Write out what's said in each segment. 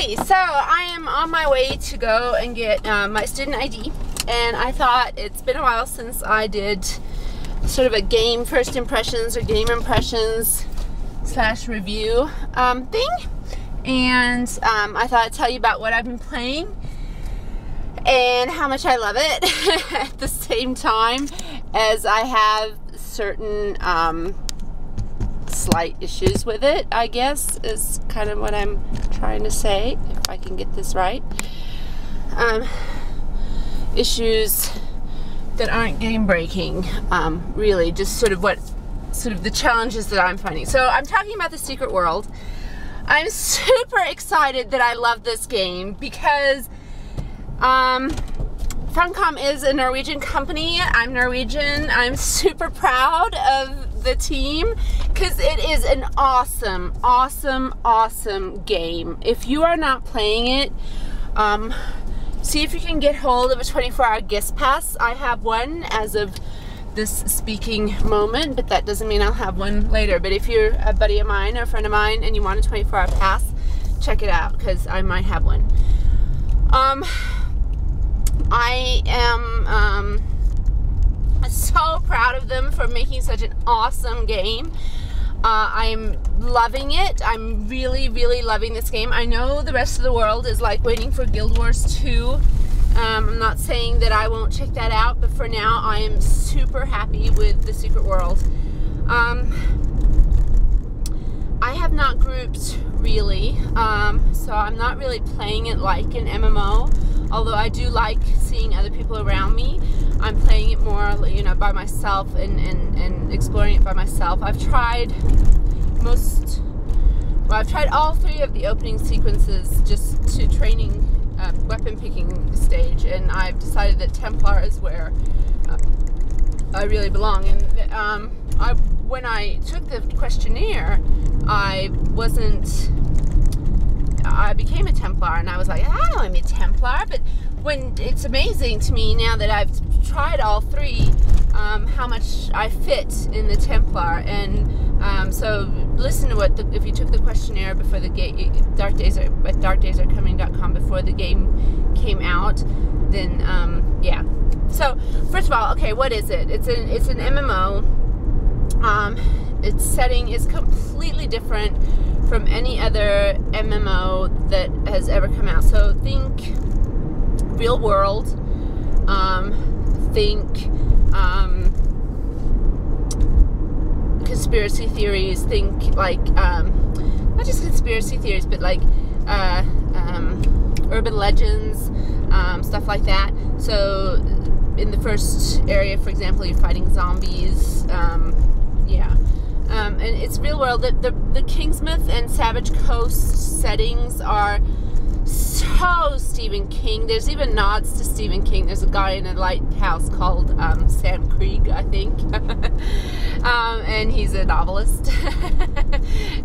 Okay, so I am on my way to go and get my student ID, and I thought it's been a while since I did sort of a game first impressions or game impressions / review thing, and I thought I'd tell you about what I've been playing and how much I love it at the same time as I have certain slight issues with it, I guess, is kind of what I'm trying to say, if I can get this right. Issues that aren't game breaking, really, just sort of the challenges that I'm finding. So I'm talking about the Secret World. I'm super excited that I love this game because Funcom is a Norwegian company. I'm Norwegian. I'm super proud of the team because it is an awesome game. If you are not playing it, see if you can get hold of a 24-hour guest pass. I have one as of this speaking moment, but that doesn't mean I'll have one later. But if you're a buddy of mine or a friend of mine and you want a 24-hour pass, check it out because I might have one. I am so proud of them for making such an awesome game. I'm loving it. I'm really loving this game. I know the rest of the world is like waiting for Guild Wars 2. I'm not saying that I won't check that out, but for now I am super happy with the Secret World. I have not grouped really, so I'm not really playing it like an MMO, although I do like seeing other people around me. I'm playing it more, you know, by myself and exploring it by myself. I've tried all 3 of the opening sequences just to training weapon picking stage, and I've decided that Templar is where I really belong. And when I took the questionnaire, I became a Templar, and I was like, I don't want to be a Templar. But when it's amazing to me now that I've tried all 3, how much I fit in the Templar. And so listen to what if you took the questionnaire before the game, at darkdaysarecoming.com, before the game came out, then yeah. So first of all, okay, what is it? It's an MMO. Its setting is completely different from any other MMO that has ever come out. So think real world, think conspiracy theories, think like not just conspiracy theories, but like urban legends, stuff like that. So in the first area, for example, you're fighting zombies. Yeah. And it's real world. The Kingsmouth and Savage Coast settings are so Stephen King. There's even nods to Stephen King. There's a guy in a lighthouse called Sam Krieg, I think. And he's a novelist.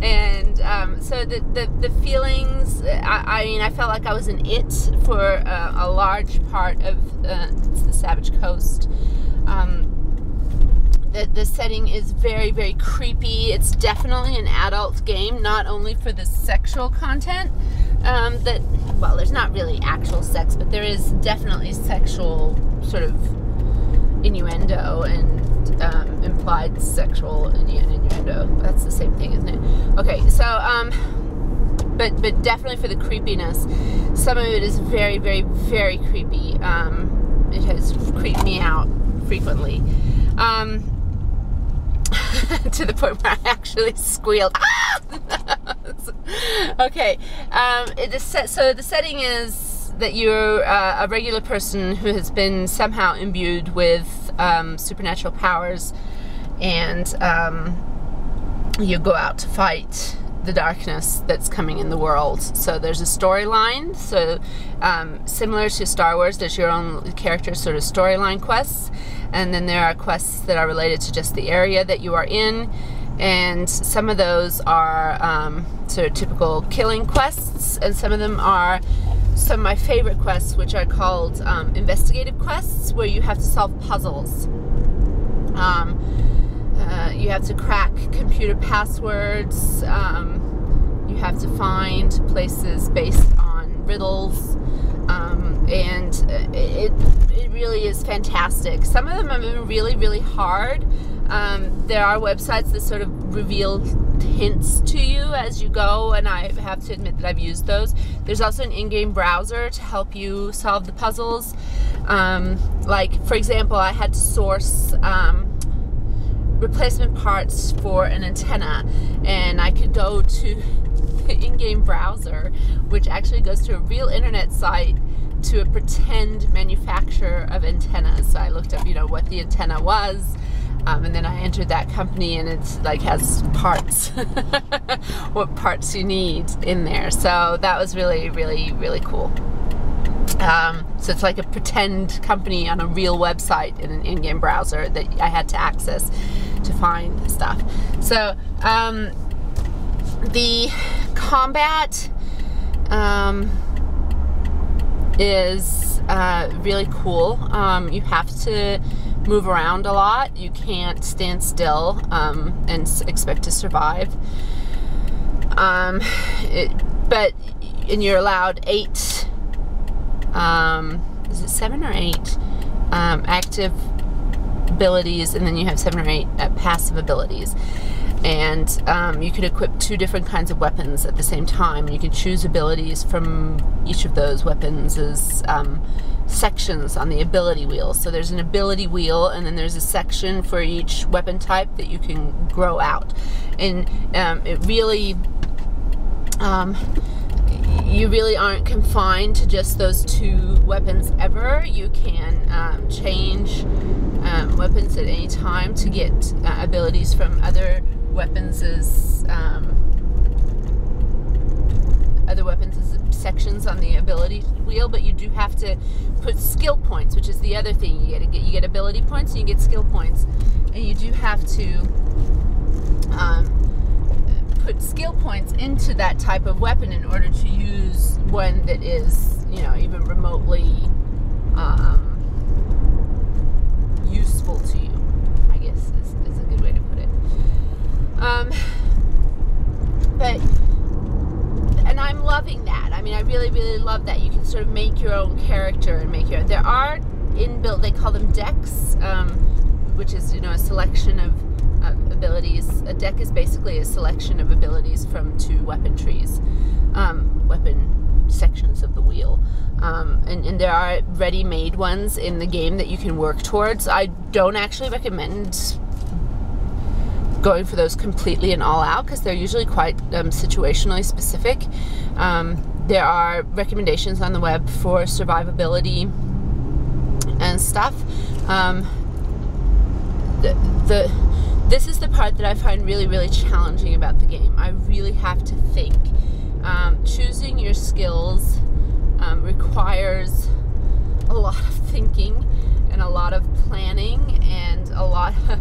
And so the feelings, I mean, I felt like I was in it for a large part of the Savage Coast. The setting is very creepy. It's definitely an adult game, not only for the sexual content, well, there's not really actual sex, but there is definitely sexual sort of innuendo and implied sexual innuendo. That's the same thing, isn't it? Okay, so but definitely for the creepiness. Some of it is very creepy. It has creeped me out frequently. To the point where I actually squealed. Okay, so the setting is that you're a regular person who has been somehow imbued with supernatural powers, and you go out to fight the darkness that's coming in the world. So there's a storyline. So similar to Star Wars, there's your own character sort of storyline quests, and then there are quests that are related to just the area that you are in, and some of those are sort of typical killing quests, and some of them are some of my favorite quests, which are called investigative quests, where you have to solve puzzles. You have to crack computer passwords. You have to find places based on riddles, and it really is fantastic. Some of them have been really, really hard. There are websites that sort of reveal hints to you as you go, and I have to admit that I've used those. There's also an in-game browser to help you solve the puzzles. Like, for example, I had to source replacement parts for an antenna, and I could go to the in-game browser, which actually goes to a real internet site, to a pretend manufacturer of antennas. So I looked up, what the antenna was, and then I entered that company, and it's like has parts, what parts you need in there. So that was really, really, really cool. So it's like a pretend company on a real website in an in-game browser that I had to access to find stuff. So the combat is really cool. You have to move around a lot. You can't stand still and expect to survive. And you're allowed 8 is it 7 or 8 active abilities, and then you have 7 or 8 passive abilities. And you can equip 2 different kinds of weapons at the same time. You can choose abilities from each of those weapons as sections on the ability wheel. So there's an ability wheel, and then there's a section for each weapon type that you can grow out. And it really you really aren't confined to just those 2 weapons ever. You can change weapons at any time to get abilities from other weapons as sections on the ability wheel. But you do have to put skill points, which is the other thing. You get ability points and you get skill points, and you do have to put skill points into that type of weapon in order to use one that is, even remotely useful to you, I guess is a good way to put it. And I'm loving that. I mean, I really, really love that. You can sort of make your own character and there are inbuilt, they call them decks, which is, a selection of abilities. A deck is basically a selection of abilities from 2 weapon trees, weapon sections of the wheel, and there are ready-made ones in the game that you can work towards. I don't actually recommend going for those completely and all out, because they're usually quite situationally specific. There are recommendations on the web for survivability and stuff. This is the part that I find really, really challenging about the game. I really have to think. Choosing your skills requires a lot of thinking and a lot of planning and a lot of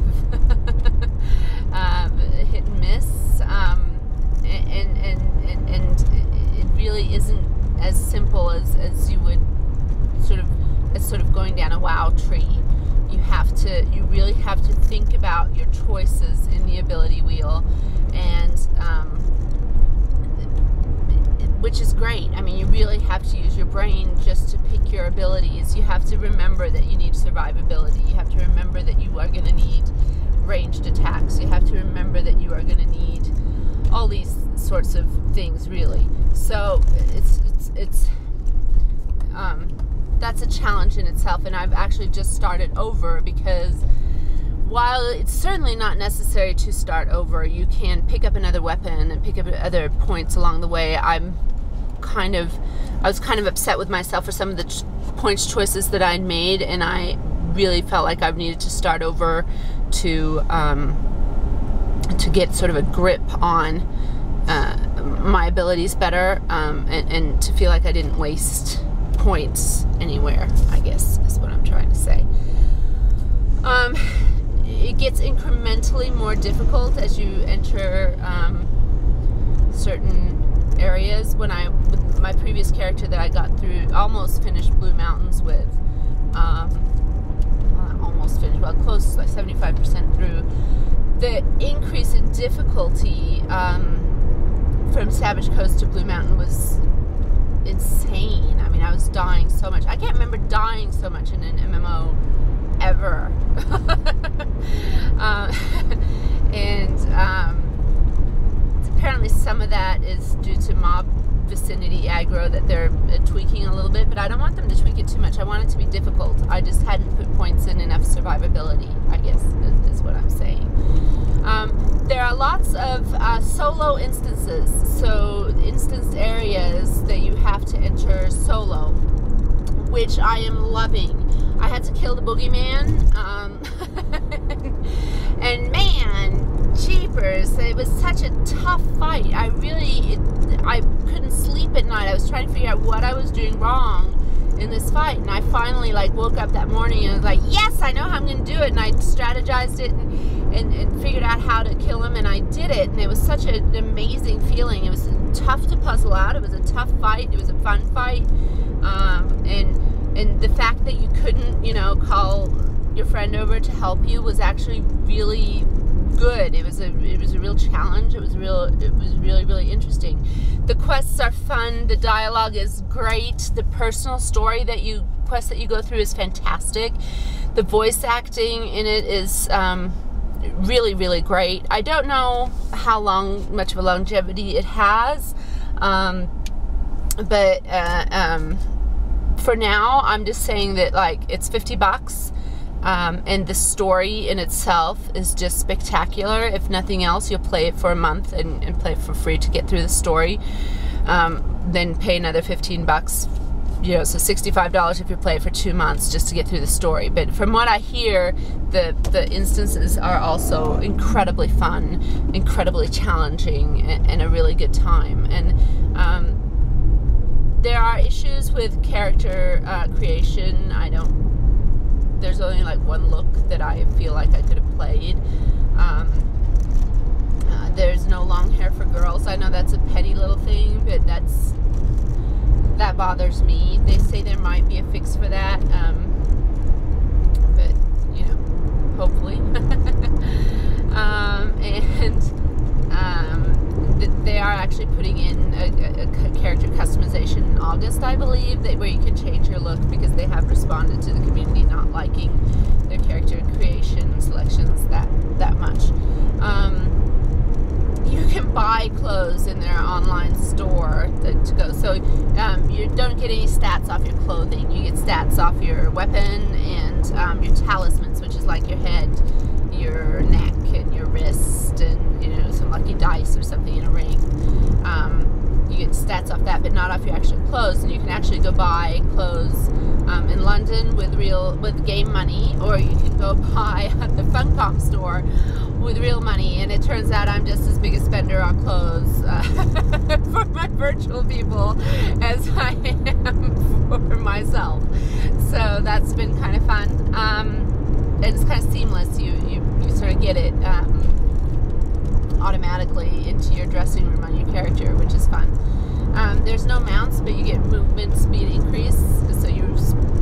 hit and miss. And it really isn't as simple as you would sort of going down a WoW tree. You really have to think about your choices in the ability wheel, and which is great. I mean, you really have to use your brain just to pick your abilities. You have to remember that you need survivability. You have to remember that you are going to need ranged attacks. You have to remember that you are going to need all these sorts of things, really. So that's a challenge in itself, and I've actually just started over, because while it's certainly not necessary to start over, you can pick up another weapon and pick up other points along the way. I was kind of upset with myself for some of the points choices that I'd made, and I really felt like I needed to start over to get sort of a grip on my abilities better, and to feel like I didn't waste points anywhere, I guess is what I'm trying to say. It gets incrementally more difficult as you enter certain areas. With my previous character that I got through, almost finished Blue Mountains with, almost finished, well, close, like 75% through. The increase in difficulty from Savage Coast to Blue Mountain was insane. I mean, I was dying so much. I can't remember dying so much in an MMO ever. Apparently some of that is due to mob vicinity aggro that they're tweaking a little bit, but I don't want them to tweak it too much. I want it to be difficult. I just hadn't put points in enough survivability, I guess, is what I'm saying. There are lots of solo instances, so instanced areas that you have to enter solo, which I am loving. I had to kill the boogeyman, and man, jeepers, it was such a tough fight. I couldn't sleep at night. I was trying to figure out what I was doing wrong in this fight, and I finally woke up that morning and was like, yes, I know how I'm going to do it, and I strategized it and figured out how to kill him, and I did it, and it was such an amazing feeling. It was tough to puzzle out. It was a tough fight. It was a fun fight, and the fact that you couldn't, call your friend over to help you was actually really good. It was a real challenge. It was really, really interesting. The quests are fun. The dialogue is great. The personal story quest that you go through is fantastic. The voice acting in it is really, really great. I don't know how much of a longevity it has, but for now, I'm just saying that it's $50. And the story in itself is just spectacular. If nothing else, you'll play it for a month and play it for free to get through the story. Then pay another $15, so $65 if you play it for 2 months just to get through the story. But from what I hear, the instances are also incredibly fun, incredibly challenging, and a really good time. And there are issues with character creation. There's only one look that I feel like I could have played. There's no long hair for girls. I know that's a petty little thing, but that bothers me. They say there might be a fix for that, but hopefully. They are actually putting in a character customization in August, I believe, where you can change your look, because they have responded to the community not liking their character creation selections that much. You can buy clothes in their online store to go. So you don't get any stats off your clothing. You get stats off your weapon and your talismans, which is like your head, your neck, and your wrist, and some lucky dice or something in a ring. You get stats off that, but not off your actual clothes. And you can actually go buy clothes in London with game money, or you can go buy at the Funcom store with real money. And it turns out I'm just as big a spender on clothes for my virtual people as I am for myself. So that's been kind of fun. And it's kind of seamless. You sort of get it automatically into your dressing room on your character, which is fun. There's no mounts, but you get movement speed increase, so you're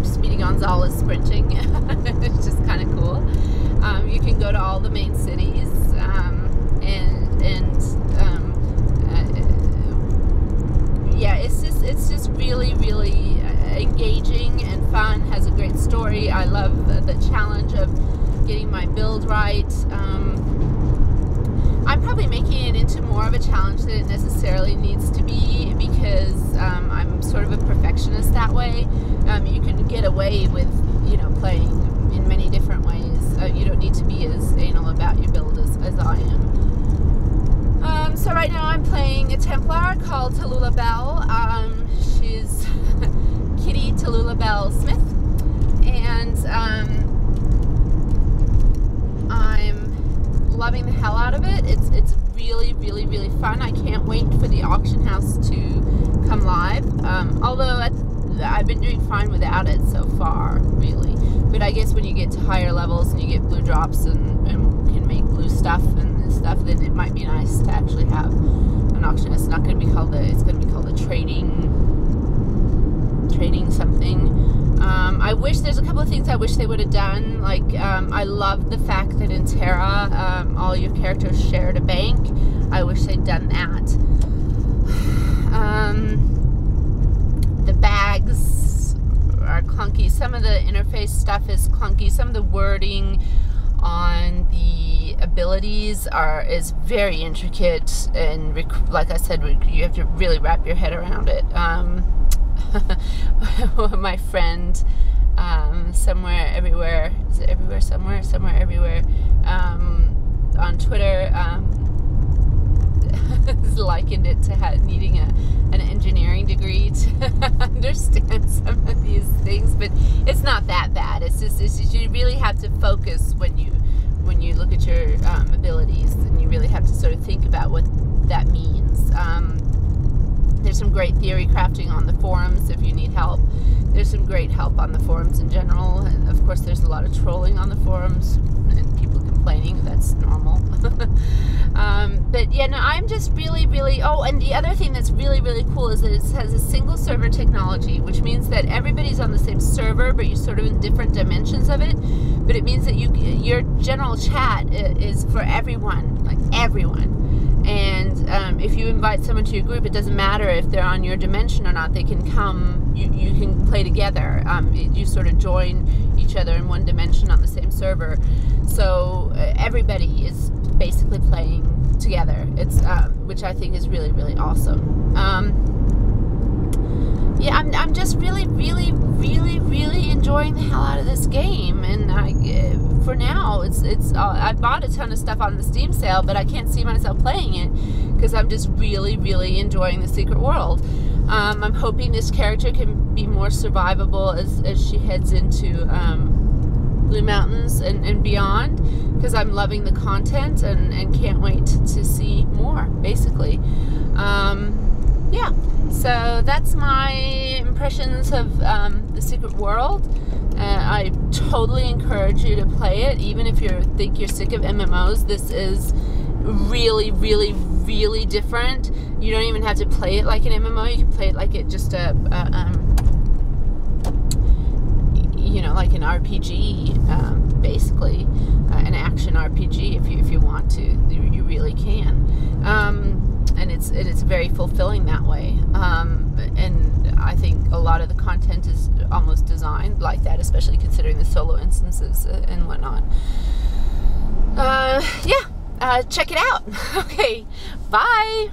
Speedy Gonzalez sprinting. It's just kind of cool. You can go to all the main cities, yeah, it's just really, really engaging and fun. Has a great story. I love the challenge of getting my build right. I'm probably making it into more of a challenge than it necessarily needs to be, because I'm sort of a perfectionist that way. You can get away with, playing in many different ways. You don't need to be as anal about your build as I am. So right now I'm playing a Templar called Tallulah Bell. She's Kitty Tallulah Bell Smith, and I'm loving the hell out of it. It's really, really, really fun. I can't wait for the auction house to come live. Although I've been doing fine without it so far, really. But I guess when you get to higher levels and you get blue drops and can make blue stuff and stuff, then it might be nice to actually have an auction. It's not going to be called it's going to be called a trading something. I wish there's a couple of things I wish they would have done. I love the fact that in Terra, all your characters shared a bank. I wish they'd done that. tags are clunky. Some of the interface stuff is clunky. Some of the wording on the abilities is very intricate, and like I said, you have to really wrap your head around it. My friend, somewhere everywhere, is it everywhere somewhere? Somewhere everywhere, on Twitter, likened it to needing an engineering degree to understand some of these things, but it's not that bad. It's just you really have to focus when you look at your abilities, and you really have to sort of think about what that means. There's some great theory crafting on the forums if you need help. There's some great help on the forums in general, and of course there's a lot of trolling on the forums and people complaining. That's normal. But yeah, no, I'm just really, oh, and the other thing that's really cool is that it has a single server technology, which means that everybody's on the same server, but you're sort of in different dimensions of it. But it means that your general chat is for everyone, like everyone. And if you invite someone to your group, it doesn't matter if they're on your dimension or not. They can come, you can play together. You sort of join each other in one dimension on the same server. So everybody is basically playing together. It's which I think is really awesome. Yeah, I'm just really enjoying the hell out of this game, and for now I bought a ton of stuff on the Steam sale, but I can't see myself playing it because I'm just really enjoying the secret world. I'm hoping this character can be more survivable as she heads into Blue Mountains and beyond, because I'm loving the content and can't wait to see more, basically. Yeah, so that's my impressions of the secret world. I totally encourage you to play it, even if you think you're sick of MMOs. This is really different. You don't even have to play it like an MMO. You can play it like it just you know, like an RPG, basically, an action RPG. If you want to, you really can. And it's very fulfilling that way. And I think a lot of the content is almost designed like that, especially considering the solo instances and whatnot. Yeah, check it out. Okay, bye.